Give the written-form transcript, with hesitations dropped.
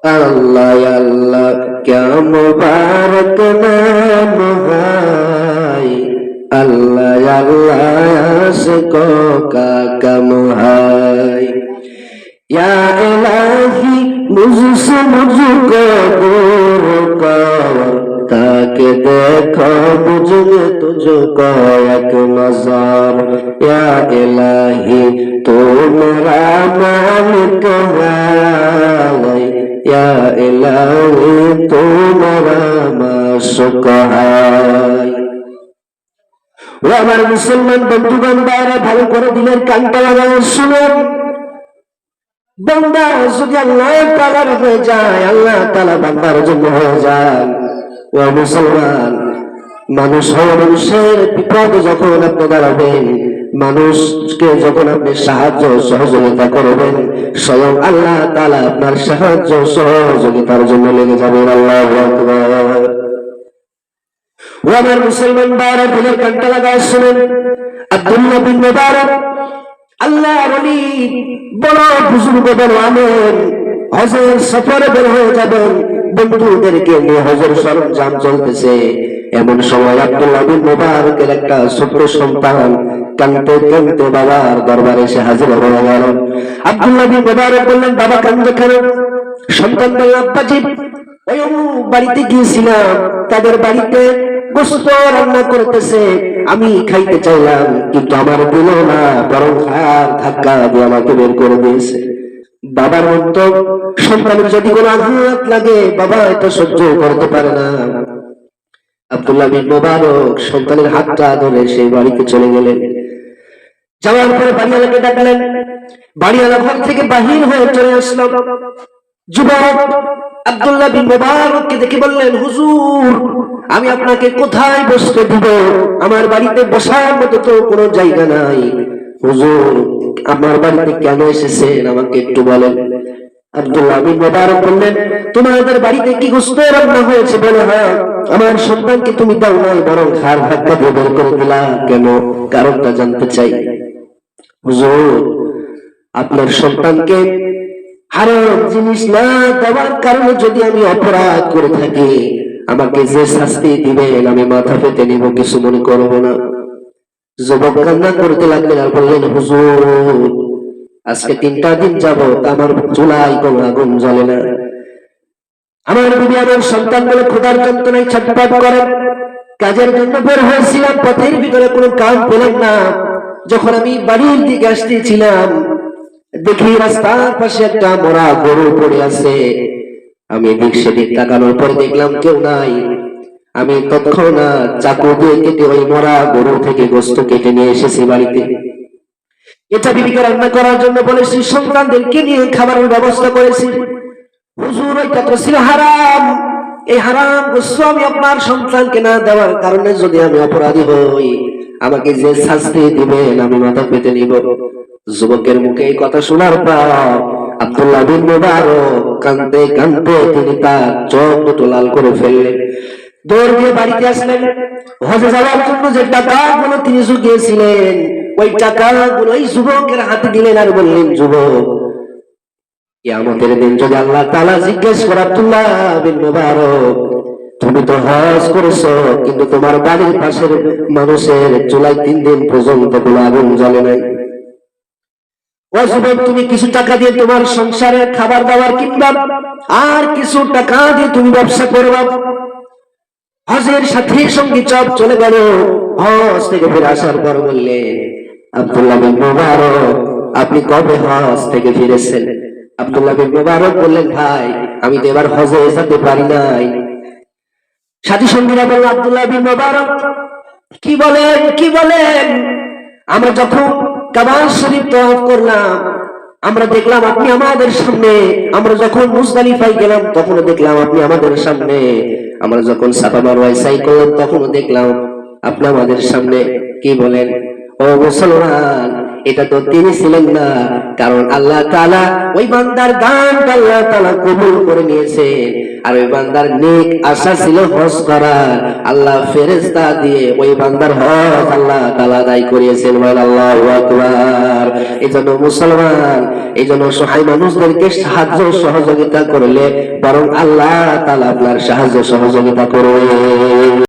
अल्लाह अल्लाह क्या मुबारक नाम है, अल्लाह अल्लाह आशिकों का कम है। या इलाही मुझसे मुझको दूर कर, ताकि देखो मुझ में तुझको एक नजर। या इलाही तू मेरा मालिक है, या इलाही तू मेरा माशूक है। ও আমার মুসলমান বন্ধুগণ, ভালো করে দিলের কানটা লাগানো শুনুন। বান্দা যদি আল্লাহ তাআলার হয়ে যায়, আল্লাহ তাআলা বান্দার জন্য হয়ে যায়। ও মুসলমান, মানুষ হয়ে মানুষের বিপদে যখন আপনি দাঁড়াবেন, মানুষকে যখন আপনি সাহায্য সহযোগিতা করবেন, স্বয়ং আল্লাহ তাআলা আপনার সাহায্য সহযোগিতার জন্য লেগে যাবেন। আল্লাহু আকবার। ও আমার মুসলমান ভাইরা, দিলের কানটা লাগায় শুনুন। আব্দুল্লাহ বিন মুবারক আল্লাহর ওলি, বড় বুজুর্গ, বড় আলেম, হজের সফরে বের হয়ে যাবেন, বন্ধুদেরকে নিয়ে হজের সরঞ্জাম চলতেছে। এমন সময় আব্দুল্লাহ বিন মুবারকের একটা ছোট্ট সন্তান কাঁদতে কাঁদতে বাবার দরবারে এসে হাজির হয়ে গেল। আব্দুল্লাহ বিন মুবারক বললেন, বাবা কাঁদছে কেন? সন্তান বলল, আব্বাজি, ওই বাড়িতে গিয়েছিলাম, তাদের বাড়িতে গোশত রান্না করতেছে, আমি খাইতে চাইলাম, কিন্তু আমার দিল না, বরং হাত ধাক্কা দিয়ে আমাকে বের করে দিয়েছে। বাবার মতো সন্তানের যদি কোনো আঘাত লাগে, বাবা এটা সহ্য করতে পারে না। আব্দুল্লাহ বিন মুবারক সন্তানের হাতটা ধরে সেই বাড়িতে চলে গেলেন। যাওয়ার পরে বাড়িওয়ালাকে ডাকলেন। বাড়িওয়ালা ঘর থেকে বাহির হয়ে চলে আসলো। যুবক আব্দুল্লাহ বিন মুবারককে দেখে বললেন, হুজুর, আমি আপনাকে কোথায় বসতে দিব? আমার বাড়িতে বসার মতো তো কোনো জায়গা নাই। হুজুর, আমার বাড়িতে কেন এসেছেন আমাকে একটু বলেন। আব্দুল্লাহ বিন মুবারক বললেন, তোমাদের বাড়িতে কি গোশত রান্না হয়েছে? বলে, হ্যাঁ। আমার সন্তানকে তুমি দাও নাই, বরং ঘাড় ধাক্কা দিয়ে বের করে দিলা কেন? কারণটা জানতে চাই। হুজুর, আপনার সন্তানকে হারাম জিনিস না দেওয়ার কারণে যদি আমি অপরাধ করে থাকি, আমাকে যে শাস্তি দিবেন আমি মাথা পেতে নিব, কিছু মনে করব না। যুবক কান্না করতে লাগলেন আর বললেন, হুজুর, আজকে 3টা দিন যাবত আমার চুলায় কোনো আগুন জ্বলে না। আমার বিবি আমার সন্তান বলে ক্ষুধার যন্ত্রণায় ছটফট করে। কাজের জন্য বের হয়েছিলাম, পথের ভিতরে কোনো কাম পেলাম না। যখন আমি বাড়ির দিকে আসতেছিলাম, দেখি রাস্তার পাশে একটা মরা গরু পড়ে আছে। আমি এদিক সেদিক তাকানোর পরে দেখলাম কেউ নাই। আমি তৎক্ষণাৎ চাকু দিয়ে কেটে ওই মরা গরু থেকে গোশত কেটে নিয়ে এসেছি বাড়িতে। এটা বিবিকে রান্না করার জন্য বলেছি, সন্তানদেরকে নিয়ে খাবারের ব্যবস্থা করেছি। হুজুর, ওইটা তো ছিল হারাম। এই হারাম গোশত আমি আপনার সন্তানকে না দেওয়ার কারণে যদি আমি অপরাধী হই, আমাকে যে শাস্তি দিবেন আমি মাথা পেতে নিব। যুবকের মুখে এই কথা শোনার পর আব্দুল্লাহ বিন মুবারক কাঁদতে কাঁদতে তিনি তার চোখ দুটো লাল করে ফেললেন। দৌড় দিয়ে বাড়িতে আসলেন। হজে যাওয়ার জন্য যে টাকাগুলো তিনি জুগিয়েছিলেন, ওই টাকাগুলো ওই যুবকের হাতে দিলেন আর বললেন, যুবক, কিয়ামতের দিন যদি আল্লাহ তাআলা জিজ্ঞেস করে, আব্দুল্লাহ বিন মুবারক, তুমি তো হজ করেছো, কিন্তু তোমার বাড়ির পাশের মানুষের চুলায় 3 দিন পর্যন্ত কোনো আগুন জ্বলে নাই। ও যুবক, তুমি কিছু টাকা দিয়ে তোমার সংসারে খাবার দাবার কিনবা, আর কিছু টাকা দিয়ে তুমি ব্যবসা করবা। হজের সাথে সঙ্গে সব চলে গেল। হজ থেকে ফিরে আসার পর বললেন, আব্দুল্লাহ বিন মুবারক, আপনি কবে হজ থেকে ফিরেছেন? আব্দুল্লাহ বিন মুবারক বললেন, ভাই, আমি তো এবার হজে যেতে পারি নাই। সাথী সঙ্গীরা বলল, আব্দুল্লাহ বিন মুবারক, কি বলেন কি বলেন? আমরা যখন কাবা শরীফ তওয়াফ করলাম, আমরা দেখলাম আপনি আমাদের সামনে। আমরা যখন মুজদালিফায় গেলাম তখনও দেখলাম আপনি আমাদের সামনে। আমরা যখন সাফা মারওয়ায় সাই করলাম তখনও দেখলাম আপনি আমাদের সামনে। কি বলেন? ও মুসলমান, এটা তো তিনি ছিলেন না, কারণ আল্লাহ তাআলা ওই বান্দার দানটা আল্লাহ তাআলা কবুল করে নিয়েছেন। আর ওই বান্দার নেক আশা ছিল হজ করা, আল্লাহ ফেরেশতা দিয়ে ওই বান্দার হজ আল্লাহ তাআলা আদায় করিয়েছেন। আল্লাহু আকবার। এইজন্য মুসলমান, এইজন্য সহায় মানুষদেরকে সাহায্য সহযোগিতা করলে বরং আল্লাহ তাআলা আপনার সাহায্য সহযোগিতা করবে।